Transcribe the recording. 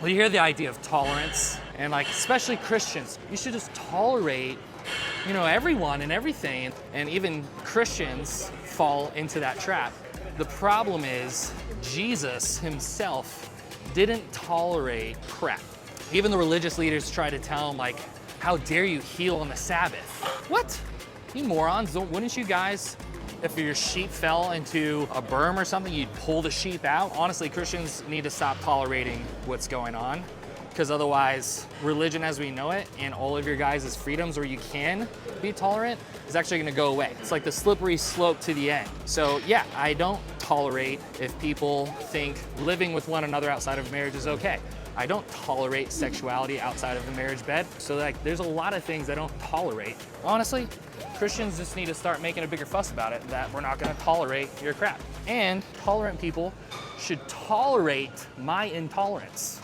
Well, you hear the idea of tolerance, and like, especially Christians, you should just tolerate, everyone and everything. And even Christians fall into that trap. The problem is Jesus himself didn't tolerate crap. Even the religious leaders try to tell him, like, how dare you heal on the Sabbath? What? You morons, wouldn't you guys, if your sheep fell into a berm or something, you'd pull the sheep out? Honestly, Christians need to stop tolerating what's going on, because otherwise, religion as we know it and all of your guys' freedoms where you can be tolerant is actually gonna go away. It's like the slippery slope to the end. So yeah, I don't tolerate if people think living with one another outside of marriage is okay. I don't tolerate sexuality outside of the marriage bed. So like, there's a lot of things I don't tolerate. Honestly, Christians just need to start making a bigger fuss about it, that we're not gonna tolerate your crap. And tolerant people should tolerate my intolerance.